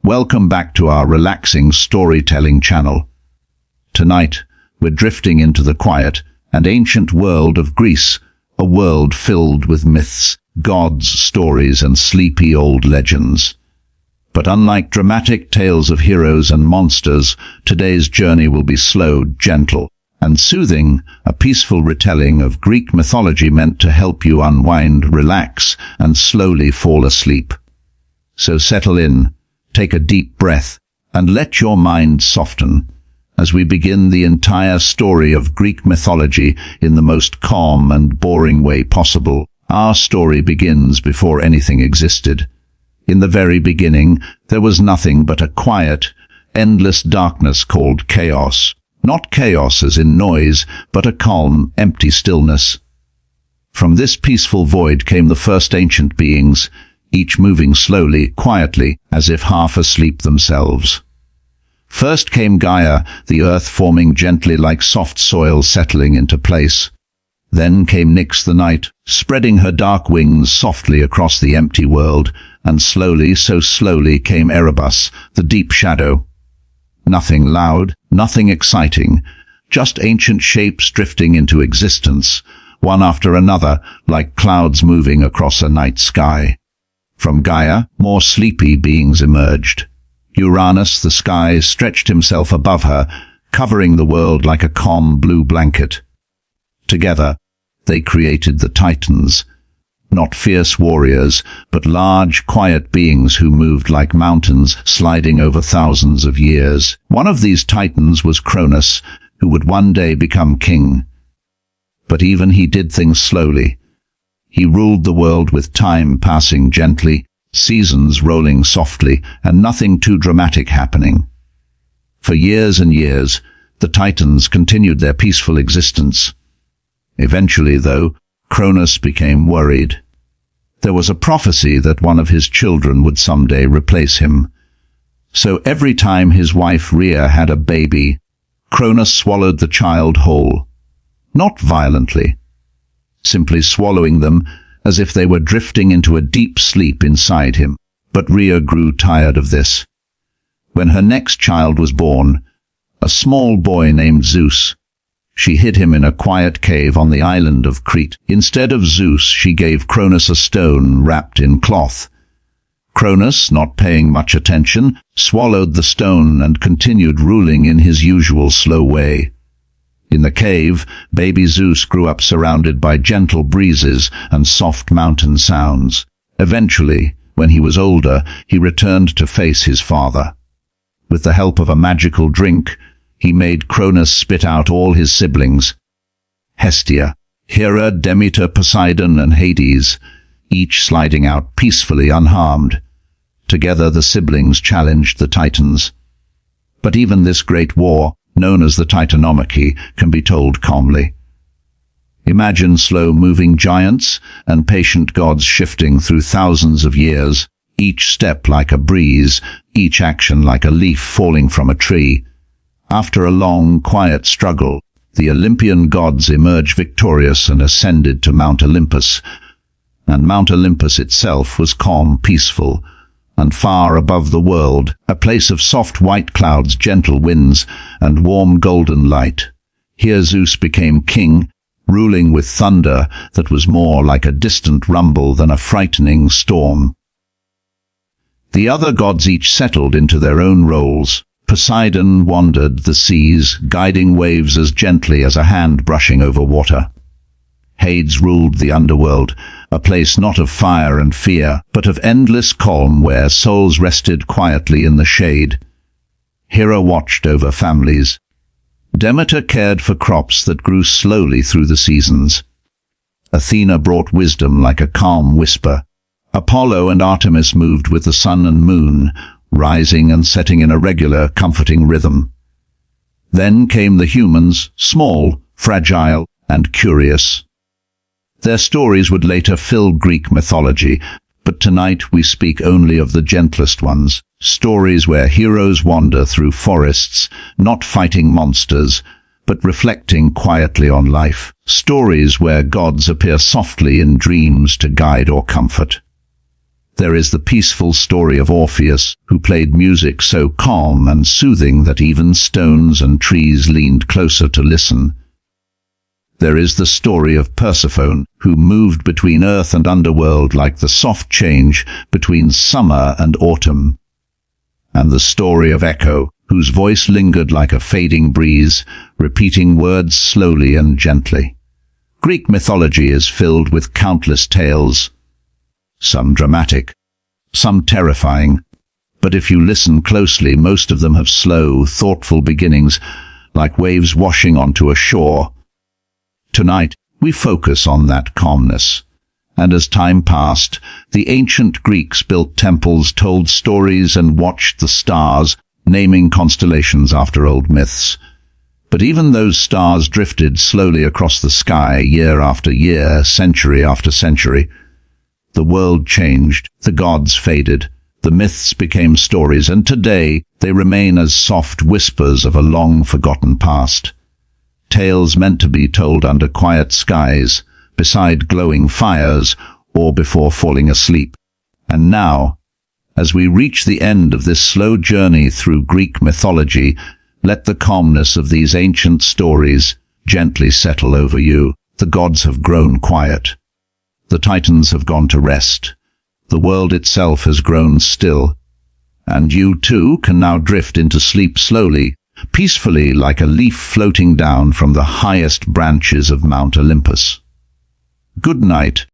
Welcome back to our relaxing storytelling channel. Tonight, we're drifting into the quiet and ancient world of Greece, a world filled with myths, gods, stories, and sleepy old legends. But unlike dramatic tales of heroes and monsters, today's journey will be slow, gentle, and soothing, a peaceful retelling of Greek mythology meant to help you unwind, relax, and slowly fall asleep. So settle in, take a deep breath, and let your mind soften as we begin the entire story of Greek mythology in the most calm and boring way possible. Our story begins before anything existed. In the very beginning, there was nothing but a quiet, endless darkness called chaos. Not chaos as in noise, but a calm, empty stillness. From this peaceful void came the first ancient beings, each moving slowly, quietly, as if half asleep themselves. First came Gaia, the earth forming gently like soft soil settling into place. Then came Nyx the night, spreading her dark wings softly across the empty world, and slowly, so slowly, came Erebus, the deep shadow. Nothing loud, nothing exciting, just ancient shapes drifting into existence, one after another, like clouds moving across a night sky. From Gaia, more sleepy beings emerged. Uranus, the sky, stretched himself above her, covering the world like a calm blue blanket. Together, they created the Titans, not fierce warriors, but large, quiet beings who moved like mountains sliding over thousands of years. One of these Titans was Cronus, who would one day become king. But even he did things slowly. He ruled the world with time passing gently, seasons rolling softly, and nothing too dramatic happening. For years and years, the Titans continued their peaceful existence. Eventually, though, Cronus became worried. There was a prophecy that one of his children would someday replace him. So every time his wife Rhea had a baby, Cronus swallowed the child whole. Not violently, simply swallowing them as if they were drifting into a deep sleep inside him. But Rhea grew tired of this. When her next child was born, a small boy named Zeus, she hid him in a quiet cave on the island of Crete. Instead of Zeus, she gave Cronus a stone wrapped in cloth. Cronus, not paying much attention, swallowed the stone and continued ruling in his usual slow way. In the cave, baby Zeus grew up surrounded by gentle breezes and soft mountain sounds. Eventually, when he was older, he returned to face his father. With the help of a magical drink, he made Cronus spit out all his siblings: Hestia, Hera, Demeter, Poseidon, and Hades, each sliding out peacefully unharmed. Together the siblings challenged the Titans. But even this great war, known as the Titanomachy, can be told calmly. Imagine slow-moving giants and patient gods shifting through thousands of years, each step like a breeze, each action like a leaf falling from a tree. After a long, quiet struggle, the Olympian gods emerged victorious and ascended to Mount Olympus. And Mount Olympus itself was calm, peaceful, and far above the world, a place of soft white clouds, gentle winds, and warm golden light. Here Zeus became king, ruling with thunder that was more like a distant rumble than a frightening storm. The other gods each settled into their own roles. Poseidon wandered the seas, guiding waves as gently as a hand brushing over water. Hades ruled the underworld, a place not of fire and fear, but of endless calm where souls rested quietly in the shade. Hera watched over families. Demeter cared for crops that grew slowly through the seasons. Athena brought wisdom like a calm whisper. Apollo and Artemis moved with the sun and moon, rising and setting in a regular, comforting rhythm. Then came the humans, small, fragile, and curious. Their stories would later fill Greek mythology, but tonight we speak only of the gentlest ones, stories where heroes wander through forests, not fighting monsters, but reflecting quietly on life, stories where gods appear softly in dreams to guide or comfort. There is the peaceful story of Orpheus, who played music so calm and soothing that even stones and trees leaned closer to listen. There is the story of Persephone, who moved between earth and underworld like the soft change between summer and autumn. And the story of Echo, whose voice lingered like a fading breeze, repeating words slowly and gently. Greek mythology is filled with countless tales, some dramatic, some terrifying, but if you listen closely, most of them have slow, thoughtful beginnings, like waves washing onto a shore. Tonight, we focus on that calmness. And as time passed, the ancient Greeks built temples, told stories, and watched the stars, naming constellations after old myths. But even those stars drifted slowly across the sky, year after year, century after century. The world changed, the gods faded, the myths became stories, and today they remain as soft whispers of a long-forgotten past. Tales meant to be told under quiet skies, beside glowing fires, or before falling asleep. And now, as we reach the end of this slow journey through Greek mythology, let the calmness of these ancient stories gently settle over you. The gods have grown quiet. The titans have gone to rest. The world itself has grown still. And you too can now drift into sleep slowly, peacefully, like a leaf floating down from the highest branches of Mount Olympus. Good night,